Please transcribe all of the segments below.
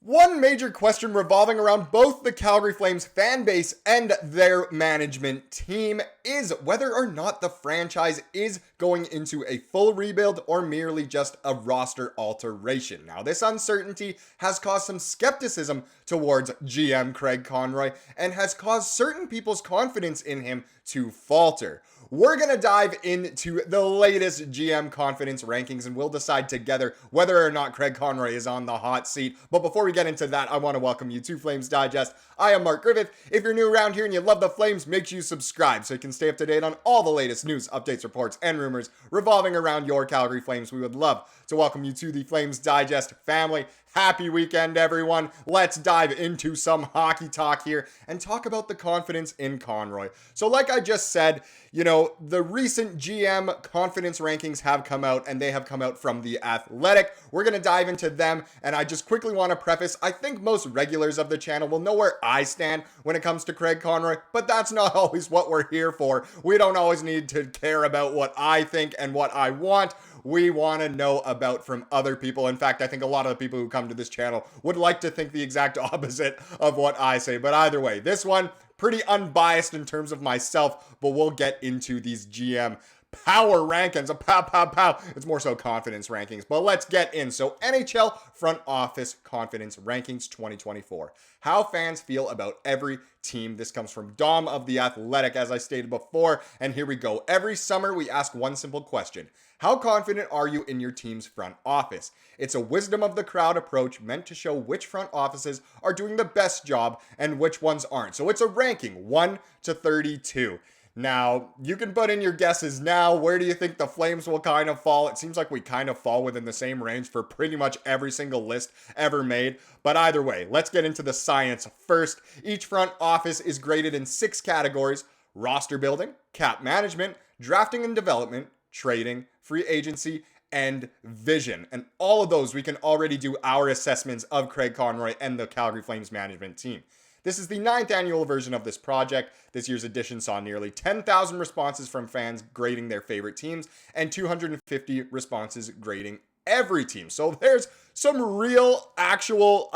One major question revolving around both the Calgary Flames fan base and their management team is whether or not the franchise is going into a full rebuild or merely just a roster alteration. Now, this uncertainty has caused some skepticism towards GM Craig Conroy and has caused certain people's confidence in him to falter. We're going to dive into the latest GM confidence rankings and we'll decide together whether or not Craig Conroy is on the hot seat. But before we get into that, I want to welcome you to Flames Digest. I am Mark Griffith. If you're new around here and you love the Flames, make sure you subscribe so you can stay up to date on all the latest news, updates, reports, and rumors revolving around your Calgary Flames. We would love to welcome you to the Flames Digest family. Happy weekend, everyone. Let's dive into some hockey talk here and talk about the confidence in Conroy. So like I just said, the recent GM confidence rankings have come out and they have come out from The Athletic. We're going to dive into them, and I just quickly want to preface, I think most regulars of the channel will know where I stand when it comes to Craig Conroy, but that's not always what we're here for. We don't always need to care about what I think and what I want. We want to know about from other people. In fact, I think a lot of the people who come to this channel would like to think the exact opposite of what I say. But either way, this one, pretty unbiased in terms of myself, but we'll get into these GM power rankings. Pow. It's more so confidence rankings, but let's get in. So NHL front office confidence rankings 2024. How fans feel about every team. This comes from Dom of The Athletic, as I stated before. And here we go. Every summer, we ask one simple question. How confident are you in your team's front office? It's a wisdom of the crowd approach meant to show which front offices are doing the best job and which ones aren't. So it's a ranking 1 to 32. Now, you can put in your guesses now. Where do you think the Flames will kind of fall? It seems like we kind of fall within the same range for pretty much every single list ever made. But either way, let's get into the science first. Each front office is graded in 6 categories: roster building, cap management, drafting and development, trading, free agency, and vision. And all of those, we can already do our assessments of Craig Conroy and the Calgary Flames management team. This is the 9th annual version of this project. This year's edition saw nearly 10,000 responses from fans grading their favorite teams and 250 responses grading every team. So there's some real actual,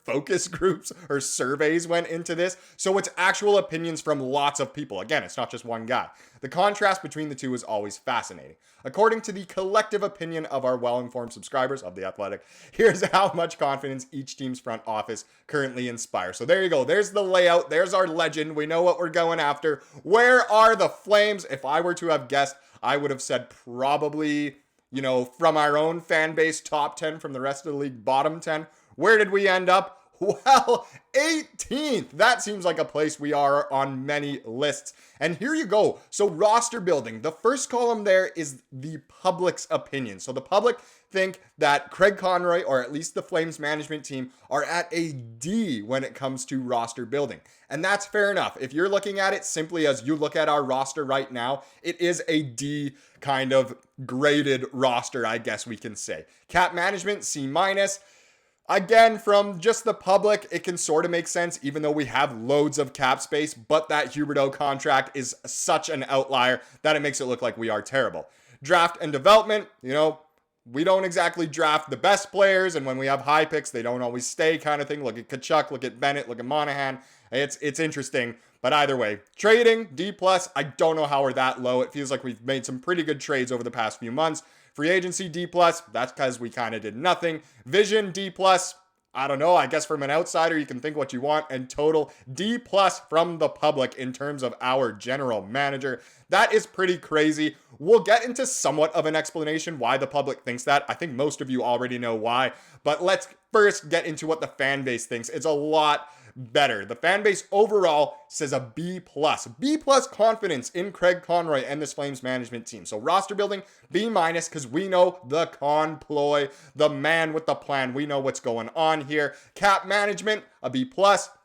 focus groups or surveys went into this. So it's actual opinions from lots of people. Again, it's not just one guy. The contrast between the two is always fascinating. According to the collective opinion of our well-informed subscribers of The Athletic, here's how much confidence each team's front office currently inspires. So there you go. There's the layout. There's our legend. We know what we're going after. Where are the Flames? If I were to have guessed, I would have said probably, from our own fan base, top 10, from the rest of the league, bottom 10. Where did we end up? Well, 18th. That seems like a place we are on many lists. And here you go. So roster building. The first column there is the public's opinion. So the public think that Craig Conroy, or at least the Flames management team, are at a D when it comes to roster building. And that's fair enough. If you're looking at it simply as you look at our roster right now, it is a D kind of graded roster, I guess we can say. Cap management, C minus. Again, from just the public, it can sort of make sense, even though we have loads of cap space, but that Huberdeau contract is such an outlier that it makes it look like we are terrible. Draft and development, we don't exactly draft the best players, and when we have high picks, they don't always stay kind of thing. Look at Tkachuk, look at Bennett, look at Monahan. It's interesting, but either way. Trading, D+, I don't know how we're that low. It feels like we've made some pretty good trades over the past few months. Free agency, D+, that's because we kind of did nothing. Vision, D+, I don't know, I guess from an outsider, you can think what you want. And total, D+ from the public in terms of our general manager. That is pretty crazy. We'll get into somewhat of an explanation why the public thinks that. I think most of you already know why. But let's first get into what the fan base thinks. It's a lot better. The fan base overall says a B+. B+ confidence in Craig Conroy and this Flames management team. So roster building, B- because we know the Conploy, the man with the plan. We know what's going on here. Cap management, a B+,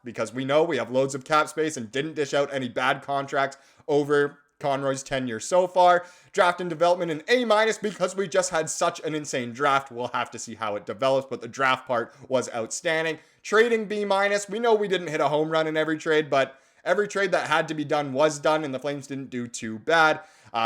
because we know we have loads of cap space and didn't dish out any bad contracts over Conroy's tenure so far. Draft and development, an A- because we just had such an insane draft. We'll have to see how it develops, but the draft part was outstanding. Trading, B-. We know we didn't hit a home run in every trade, but every trade that had to be done was done, and the Flames didn't do too bad.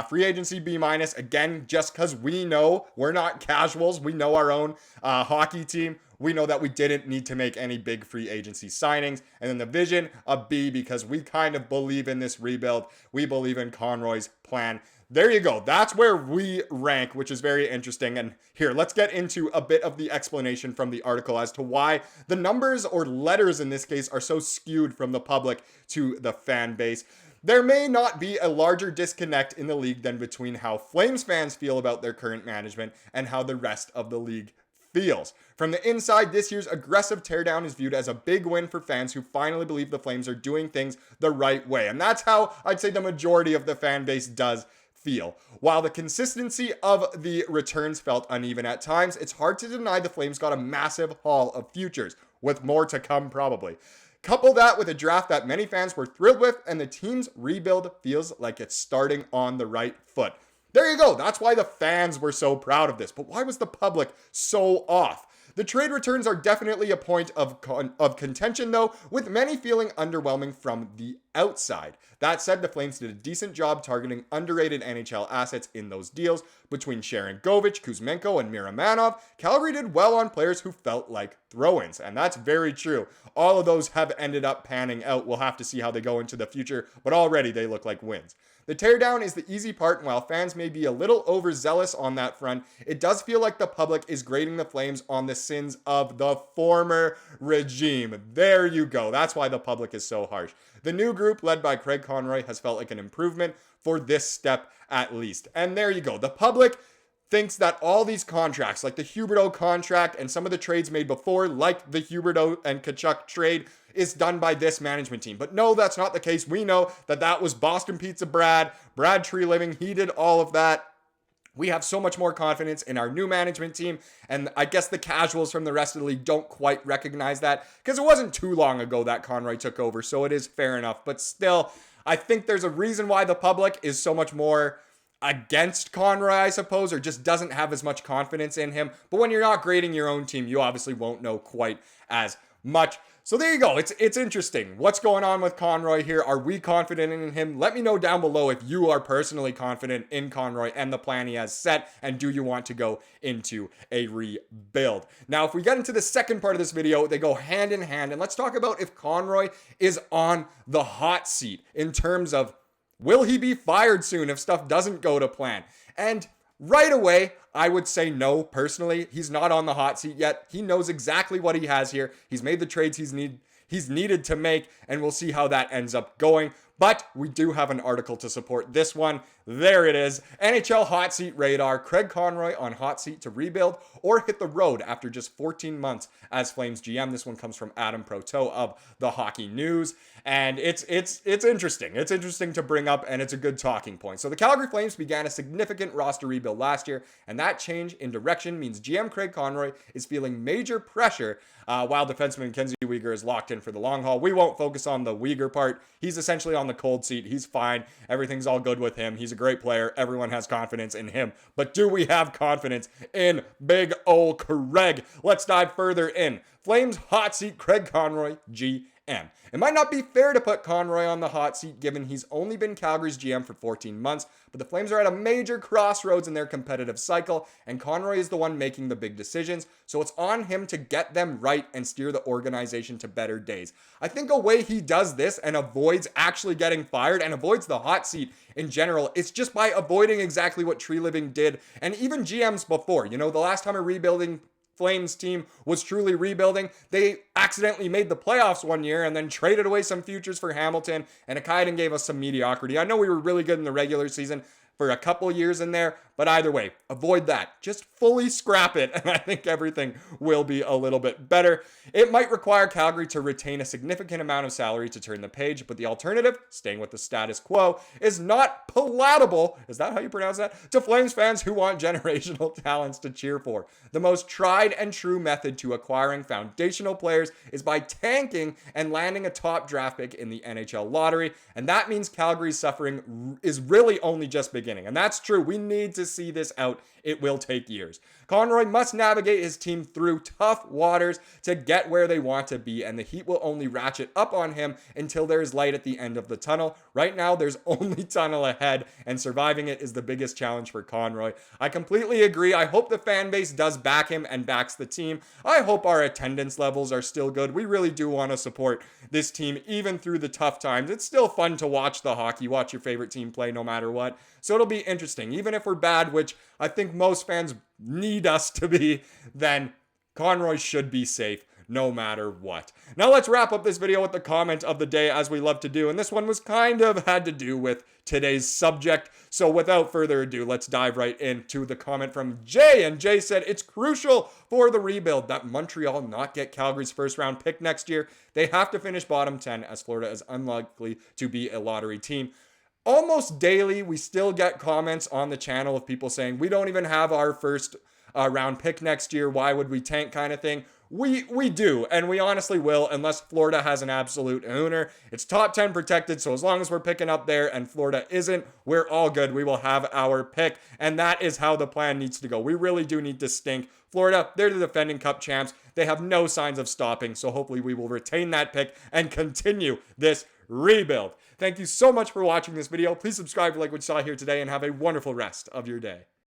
Free agency, B-, again, just because we know we're not casuals. We know our own hockey team. we know that we didn't need to make any big free agency signings. And then the vision, a B, because we kind of believe in this rebuild. We believe in Conroy's plan. There you go. That's where we rank, which is very interesting. And here, let's get into a bit of the explanation from the article as to why the numbers, or letters in this case, are so skewed from the public to the fan base. There may not be a larger disconnect in the league than between how Flames fans feel about their current management and how the rest of the league feels. From the inside, this year's aggressive teardown is viewed as a big win for fans who finally believe the Flames are doing things the right way. And that's how I'd say the majority of the fan base does feel. While the consistency of the returns felt uneven at times, it's hard to deny the Flames got a massive haul of futures, with more to come probably. Couple that with a draft that many fans were thrilled with, and the team's rebuild feels like it's starting on the right foot. There you go. That's why the fans were so proud of this. But why was the public so off? The trade returns are definitely a point of contention, though, with many feeling underwhelming from the outside. That said, the Flames did a decent job targeting underrated NHL assets in those deals. Between Sharangovich, Kuzmenko, and Miramanov, Calgary did well on players who felt like throw-ins, and that's very true. All of those have ended up panning out. We'll have to see how they go into the future, but already they look like wins. The teardown is the easy part, and while fans may be a little overzealous on that front, it does feel like the public is grading the Flames on the sins of the former regime. There you go. That's why the public is so harsh. The new group, led by Craig Conroy, has felt like an improvement for this step at least. And there you go. The public thinks that all these contracts, like the Huberdeau contract and some of the trades made before, like the Huberdeau and Tkachuk trade, is done by this management team. But no, that's not the case. We know that that was Boston Pizza Brad Tree Living. He did all of that. We have so much more confidence in our new management team, and I guess the casuals from the rest of the league don't quite recognize that, because it wasn't too long ago that Conroy took over, so it is fair enough. But still, I think there's a reason why the public is so much more against Conroy, I suppose, or just doesn't have as much confidence in him. But when you're not grading your own team, you obviously won't know quite as much. So there you go. It's interesting. What's going on with Conroy here? Are we confident in him? Let me know down below if you are personally confident in Conroy and the plan he has set, and do you want to go into a rebuild? Now, if we get into the second part of this video, they go hand in hand, and let's talk about if Conroy is on the hot seat in terms of, will he be fired soon if stuff doesn't go to plan? And right away, I would say no, personally. He's not on the hot seat yet. He knows exactly what he has here. He's made the trades he's needed to make, and we'll see how that ends up going. But we do have an article to support this one. There it is. NHL Hot Seat Radar. Craig Conroy on hot seat to rebuild or hit the road after just 14 months as Flames GM. This one comes from Adam Proteau of the Hockey News. And it's interesting. It's interesting to bring up, and it's a good talking point. So the Calgary Flames began a significant roster rebuild last year, and that change in direction means GM Craig Conroy is feeling major pressure while defenseman MacKenzie Weegar is locked in for the long haul. We won't focus on the Weegar part. He's essentially on the cold seat. He's fine. Everything's all good with him. He's a great player. Everyone has confidence in him. But do we have confidence in big ol' Craig? Let's dive further in. Flames hot seat Craig Conroy, GM. It might not be fair to put Conroy on the hot seat given he's only been Calgary's GM for 14 months, but the Flames are at a major crossroads in their competitive cycle, and Conroy is the one making the big decisions, so it's on him to get them right and steer the organization to better days. I think a way he does this and avoids actually getting fired and avoids the hot seat in general, it's just by avoiding exactly what Tree Living did, and even GMs before. You know, the last time a rebuilding Flames team was truly rebuilding, they accidentally made the playoffs one year and then traded away some futures for Hamilton, and it kind of gave us some mediocrity. I know we were really good in the regular season for a couple years in there, but either way, avoid that. Just fully scrap it, and I think everything will be a little bit better. It might require Calgary to retain a significant amount of salary to turn the page, but the alternative, staying with the status quo, is not palatable, is that how you pronounce that? To Flames fans who want generational talents to cheer for. The most tried and true method to acquiring foundational players is by tanking and landing a top draft pick in the NHL lottery, and that means Calgary's suffering is really only just beginning. And that's true. We need to see this out, it will take years. Conroy must navigate his team through tough waters to get where they want to be, and the heat will only ratchet up on him until there is light at the end of the tunnel. Right now, there's only tunnel ahead, and surviving it is the biggest challenge for Conroy. I completely agree. I hope the fan base does back him and backs the team. I hope our attendance levels are still good. We really do want to support this team even through the tough times. It's still fun to watch the hockey, watch your favorite team play no matter what. So it'll be interesting. Even if we're bad, which I think most fans need us to be, then Conroy should be safe no matter what. Now let's wrap up this video with the comment of the day, as we love to do. And this one was kind of had to do with today's subject. So without further ado, let's dive right into the comment from Jay. And Jay said, it's crucial for the rebuild that Montreal not get Calgary's first round pick next year. They have to finish bottom 10, as Florida is unlikely to be a lottery team. Almost daily, we still get comments on the channel of people saying, we don't even have our first round pick next year. Why would we tank, kind of thing? We do, and we honestly will, unless Florida has an absolute owner. It's top 10 protected, so as long as we're picking up there and Florida isn't, we're all good. We will have our pick, and that is how the plan needs to go. We really do need to stink. Florida, they're the defending cup champs. They have no signs of stopping, so hopefully we will retain that pick and continue this rebuild. Thank you so much for watching this video. Please subscribe, like what you saw here today, and have a wonderful rest of your day.